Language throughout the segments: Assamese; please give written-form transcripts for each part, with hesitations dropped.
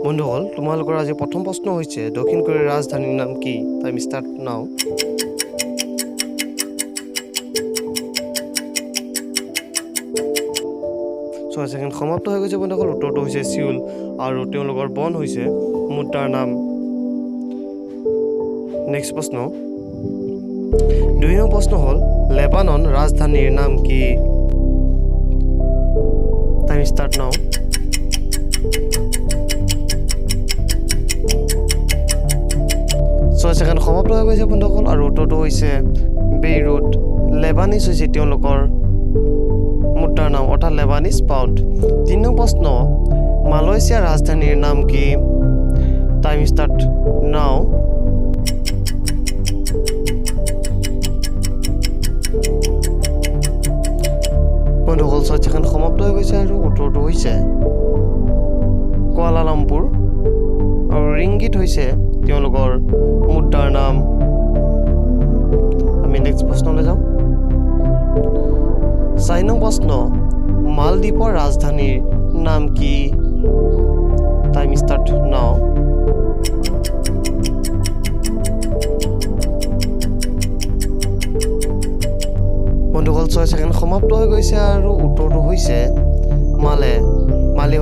বন্ধুসকল তোমালোকৰ আজি প্ৰথম প্ৰশ্ন হৈছে দক্ষিণ কোৰিয়াৰ ৰাজধানীৰ নাম কি টাইম ষ্টাৰ্ট নাও 6 সেকেন্ড সমাপ্ত হৈ গৈছে বন্ধুসকল উত্তৰটো হৈছে সিউল আৰু তেওঁলোকৰ বন হৈছে মুদ্ৰাৰ নাম নেক্সট প্ৰশ্ন 2 নং প্ৰশ্ন হ'ল লেবানন ৰাজধানীৰ নাম কি টাইম ষ্টাৰ্ট নাও 6 সেকেন্ড সমাপ্ত হৈ গৈছে বন্ধুসকল আৰু উত্তৰটো হৈছে বেইৰুট লেবানিজ হৈছে তেওঁলোকৰ মুদ্ৰাৰ নাম অৰ্থাৎ লেবানিজ পাউণ্ড 3 নং প্ৰশ্ন মালয়েছিয়াৰ ৰাজধানীৰ নাম কি টাইম ষ্টাৰ্ট নাও বন্ধুসকল 6 সেকেন্ড সমাপ্ত হৈ গৈছে আৰু উত্তৰটো হৈছে কুৱালালামপুৰ আৰু ৰিংগিত হৈছে তেওঁলোকৰ মুদ্ৰাৰ নাম আমি নেক্সট প্ৰশ্নলৈ যাম 4 নং প্ৰশ্ন মালদ্বীপৰ ৰাজধানীৰ নাম কি টাইম ষ্টাৰ্ট নাও বন্ধুসকল 6 সেকেন্ড সমাপ্ত হৈ গৈছে আৰু উত্তৰটো হৈছে মালে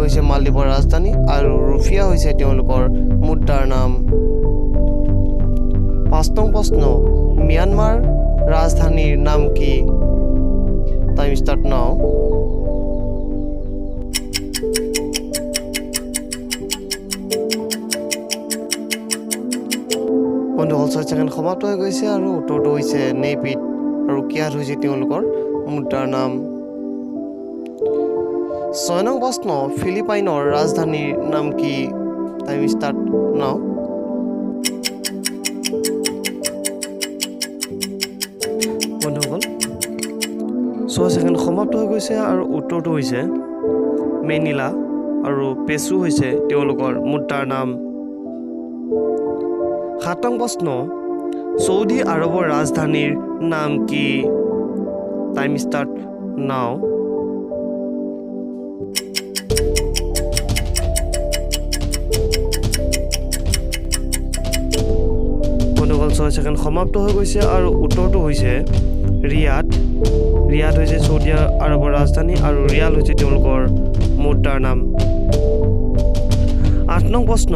হৈছে মালদ্বীপৰ ৰাজধানী আৰু ৰুফিয়া হৈছে তেওঁলোকৰ মুদ্ৰাৰ নাম 5 নং প্ৰশ্ন ম্যানমাৰ ৰাজধানীৰ নাম কি টাইম ষ্টাৰ্ট নাও বন্ধুসকল 6 সেকেন্ড সমাপ্ত হৈ গৈছে আৰু উত্তৰটো হৈছে নেপিট আৰু কিয়াত হৈছে তেওঁলোকৰ মুদ্ৰাৰ নাম 6 নং প্ৰশ্ন ফিলিপাইনৰ ৰাজধানীৰ নাম কি টাইম ষ্টাৰ্ট নাও বন্ধুসকল 6 সেকেন্ড সমাপ্ত হৈ গৈছে আৰু উত্তৰটো হৈছে মেনিলা আৰু পেচু হৈছে তেওঁলোকৰ মুদ্ৰাৰ নাম 7 নং প্ৰশ্ন সৌদি আৰবৰ ৰাজধানীৰ নাম কি টাইম ষ্টাৰ্ট নাও বন্ধুসকল 6 সেকেন্ড সমাপ্ত হৈ গৈছে আৰু উত্তৰটো হৈছে ৰিয়াদ হৈছে সৌদি আৰবৰ ৰাজধানী আৰু ৰিয়াল হৈছে তেওঁলোকৰ মুদ্ৰাৰ নাম 8 নং প্ৰশ্ন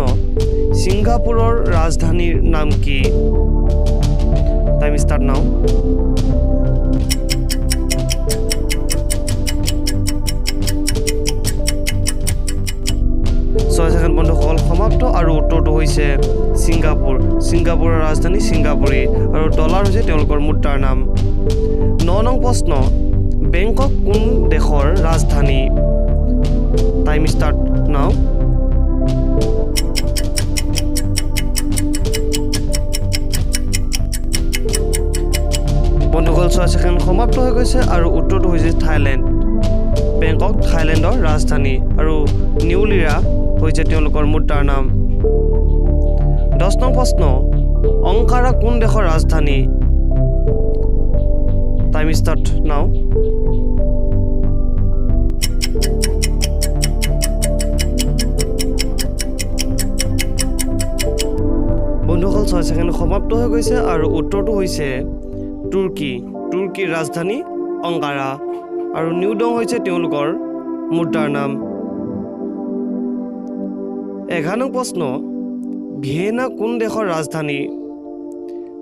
ছিংগাপুৰৰ ৰাজধানীৰ নাম কি টাইম ষ্টাৰ্ট নাও বন্ধুসকল সমাপ্ত আৰু উত্তৰটো হৈছে ছিংগাপুৰৰ ৰাজধানী ছিংগাপুৰী আৰু ডলাৰ হৈছে তেওঁলোকৰ মুদ্ৰাৰ নাম 9 নং প্ৰশ্ন বেংকক কোন দেশৰ ৰাজধানী টাইম ষ্টাৰ্ট নাও বন্ধুসকল 6 সেকেন্ড সমাপ্ত হৈ গৈছে আৰু উত্তৰটো হৈছে থাইলেণ্ড বেংকক থাইলেণ্ডৰ ৰাজধানী আৰু নিউলিৰা হৈছে তেওঁলোকৰ মুদ্ৰাৰ নাম 10 নং প্ৰশ্ন অংকাৰা কোন দেশৰ ৰাজধানী টাইম ষ্টাৰ্ট নাও বন্ধুসকল 6 সেকেন্ড সমাপ্ত হৈ গৈছে আৰু উত্তৰটো হৈছে তুৰ্কীৰ ৰাজধানী অংকাৰা আৰু নিউডং হৈছে তেওঁলোকৰ মুদ্ৰাৰ নাম 11 নং প্ৰশ্ন ভিয়েনা কোন দেশৰ ৰাজধানী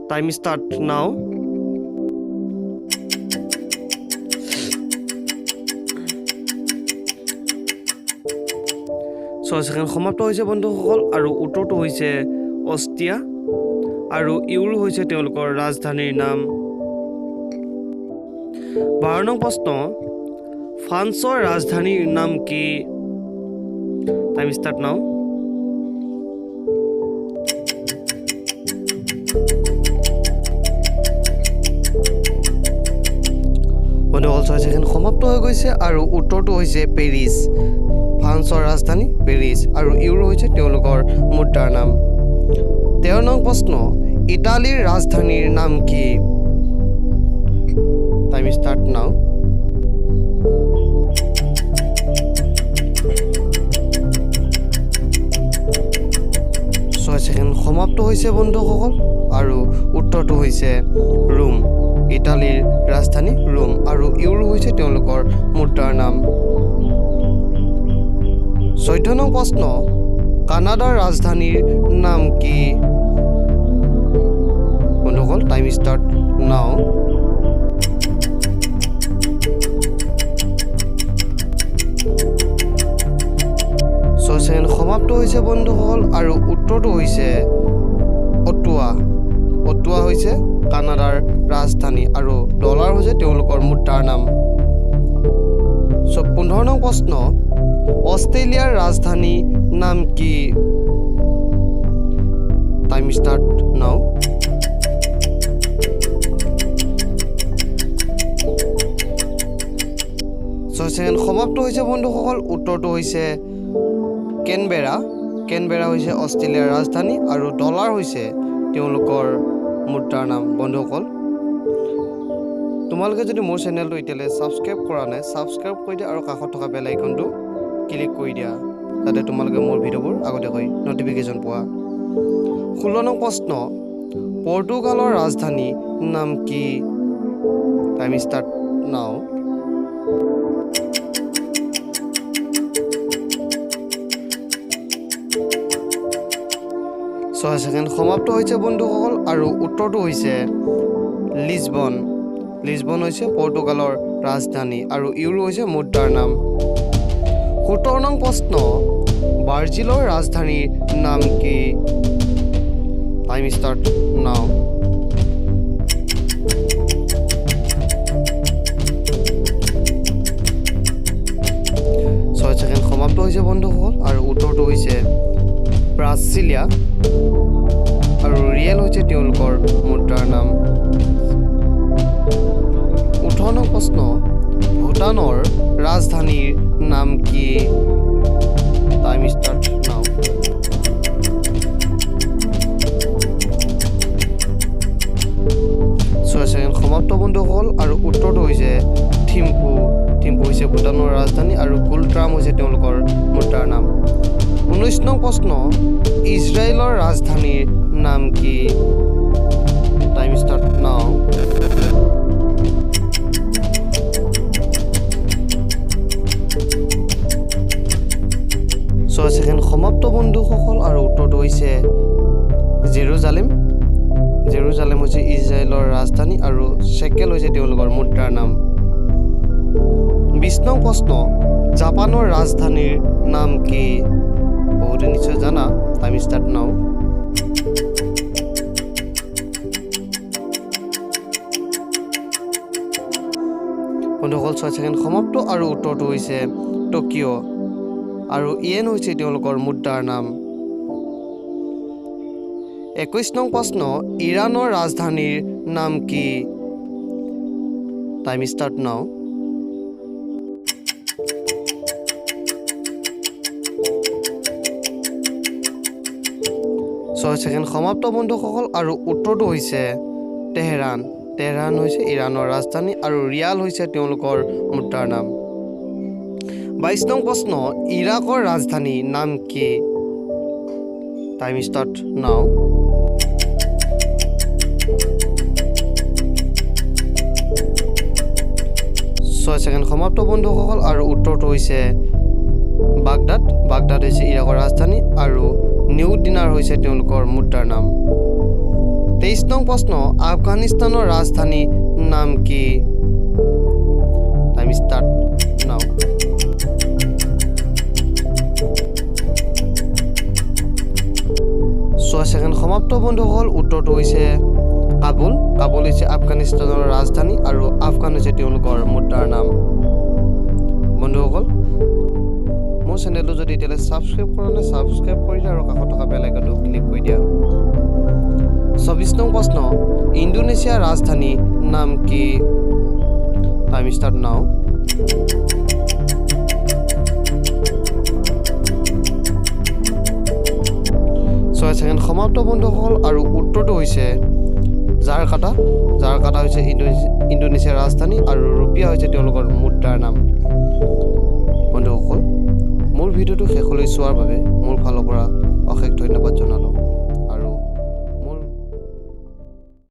টাইম ষ্টাৰ্ট নাও ছয় সেকেন্ড সমাপ্ত হৈছে বন্ধুসকল আৰু উত্তৰটো হৈছে অষ্ট্ৰিয়া আৰু ইউৰো হৈছে তেওঁলোকৰ ৰাজধানীৰ নাম 12 নং প্ৰশ্ন ফ্ৰান্সৰ ৰাজধানীৰ নাম কি টাইম ষ্টাৰ্ট নাও বন্ধুসকল 6 সেকেন্ড সমাপ্ত হৈ গৈছে আৰু উত্তৰটো হৈছে পেৰিছ ফ্ৰান্সৰ ৰাজধানী পেৰিছ আৰু ইউৰো হৈছে তেওঁলোকৰ মুদ্ৰাৰ নাম 13 নং প্ৰশ্ন ইটালীৰ ৰাজধানীৰ নাম কি টাইম ষ্টাৰ্ট নাও সমাপ্ত হৈছে বন্ধুসকল আৰু উত্তৰটো হৈছে ৰোম। ইটালীৰ ৰাজধানী ৰোম আৰু ইউৰো হৈছে তেওঁলোকৰ মুদ্ৰাৰ নাম। 14 নং প্ৰশ্ন, কানাডাৰ ৰাজধানীৰ নাম কি? বন্ধুসকল টাইম ষ্টাৰ্ট নাও। সেকেন্ড সমাপ্ত হৈছে বন্ধুসকল আৰু উত্তৰটো হৈছে অটোৱা। অটোৱা হৈছে কানাডাৰ ৰাজধানী আৰু ডলাৰ হৈছে তেওঁলোকৰ মুদ্ৰাৰ নাম। 15 নং প্ৰশ্ন, অষ্ট্ৰেলিয়াৰ ৰাজধানী নাম কি? টাইম ষ্টাৰ্ট নাও। সেকেন্ড সমাপ্ত হৈছে বন্ধুসকল, উত্তৰটো হৈছে কেনবেৰা। কেনবেৰা হৈছে অষ্ট্ৰেলিয়াৰ ৰাজধানী আৰু ডলাৰ হৈছে তেওঁলোকৰ মুদ্ৰাৰ নাম। বন্ধুসকল তোমালোকে যদি মোৰ চেনেলটো এতিয়ালৈ ছাবস্ক্ৰাইব কৰা নাই, ছাবস্ক্ৰাইব কৰি দিয়া আৰু কাষত থকা বেল আইকনটো ক্লিক কৰি দিয়া যাতে তোমালোকে মোৰ ভিডিঅ'বোৰ আগতীয়াকৈ নটিফিকেশ্যন পোৱা। 16 নং প্ৰশ্ন, পৰ্তুগালৰ ৰাজধানী নাম কি? টাইম ষ্টাৰ্ট নাও। সেকেন্ড সমাপ্ত হৈছে বন্ধুসকল আৰু উত্তৰটো হৈছে লিছবন। লিছবন হৈছে পৰ্তুগালৰ ৰাজধানী আৰু ইউৰো হৈছে মুদ্ৰাৰ নাম। 17 নং প্ৰশ্ন, ব্ৰাজিলৰ ৰাজধানীৰ নাম কি? টাইম ষ্টাৰ্ট নাও। সেকেন্ড সমাপ্ত হৈছে বন্ধুসকল আৰু উত্তৰটো হৈছে ব্ৰাজিলিয়া আৰু ৰিয়েল হৈছে তেওঁলোকৰ মুদ্ৰাৰ নাম। 18 নং প্ৰশ্ন, ভূটানৰ ৰাজধানীৰ নাম কি? টাইম ষ্টাৰ্ট নাও। সেকেন্ড সমাপ্ত বন্ধুসকল আৰু উত্তৰটো হৈছে থিম্পু। থিম্পু হৈছে ভূটানৰ ৰাজধানী আৰু কুলট্ৰাম হৈছে তেওঁলোকৰ মুদ্ৰাৰ নাম। 19 নং প্ৰশ্ন, ইজৰাইলৰ ৰাজধানীৰ নাম কি? টাইম ষ্টাৰ্ট নাও। সেকেন্ড সমাপ্ত বন্ধুসকল আৰু উত্তৰটো হৈছে জেৰুজালেম। জেৰুজালেম হৈছে ইজৰাইলৰ ৰাজধানী আৰু শ্বেকেল হৈছে তেওঁলোকৰ মুদ্ৰাৰ নাম। 20 নং প্ৰশ্ন, জাপানৰ ৰাজধানীৰ নাম কি? বহুতে নিশ্চয় জানা। টাইম ষ্টাৰ্ট নাও। বন্ধুসকল 6 ছেকেণ্ড সমাপ্ত আৰু উত্তৰটো হৈছে টকিঅ' আৰু ইয়েন হৈছে তেওঁলোকৰ মুদ্ৰাৰ নাম। 21 নং প্ৰশ্ন, ইৰাণৰ ৰাজধানীৰ নাম কি? টাইম ষ্টাৰ্ট নাও। সেকেন্ড সমাপ্ত বন্ধুসকল আৰু উত্তৰটো হৈছে তেহৰান। তেহৰান হৈছে ইৰাণৰ ৰাজধানী আৰু ৰিয়াল হৈছে তেওঁলোকৰ মুদ্ৰাৰ নাম। 22 নং প্ৰশ্ন, ইৰাকৰ ৰাজধানী নাম কি? টাইম ষ্টাৰ্ট নাও। সেকেন্ড সমাপ্ত বন্ধুসকল আৰু উত্তৰটো হৈছে বাগদাদ। বাগদাদ হৈছে ইৰাকৰ ৰাজধানী আৰু নিউ দিনাৰ হৈছে তেওঁলোকৰ মুদ্ৰাৰ নাম। 23 নং প্ৰশ্ন, আফগানিস্তানৰ ৰাজধানী নাম কি? টাইম ষ্টাৰ্ট নাও। সেকেন্ড সমাপ্ত বন্ধুসকল উত্তৰটো হৈছে কাবুল। কাবুল হৈছে আফগানিস্তানৰ ৰাজধানী আৰু আফগান হৈছে তেওঁলোকৰ মুদ্ৰাৰ নাম। বন্ধুসকল মোৰ চেনেলটো যদি এতিয়ালৈ ছাবস্ক্ৰাইব কৰা নাই, ছাবস্ক্ৰাইব কৰি দিয়া আৰু কাষত থকা বেল আইকনটো ক্লিক কৰি দিয়া। 24 নং প্ৰশ্ন, ইণ্ডোনেছিয়াৰ ৰাজধানী নাম কি? টাইম ষ্টাৰ্ট নাও। সেকেন্ড সমাপ্ত বন্ধুসকল আৰু উত্তৰটো হৈছে জাকাৰ্টা। জাকাৰ্টা হৈছে ইণ্ডোনেছিয়াৰ ৰাজধানী আৰু ৰুপিয়া হৈছে তেওঁলোকৰ মুদ্ৰাৰ নাম। বন্ধুসকল মোৰ ভিডিঅ'টো শেষলৈ চোৱাৰ বাবে মোৰ ফালৰ পৰা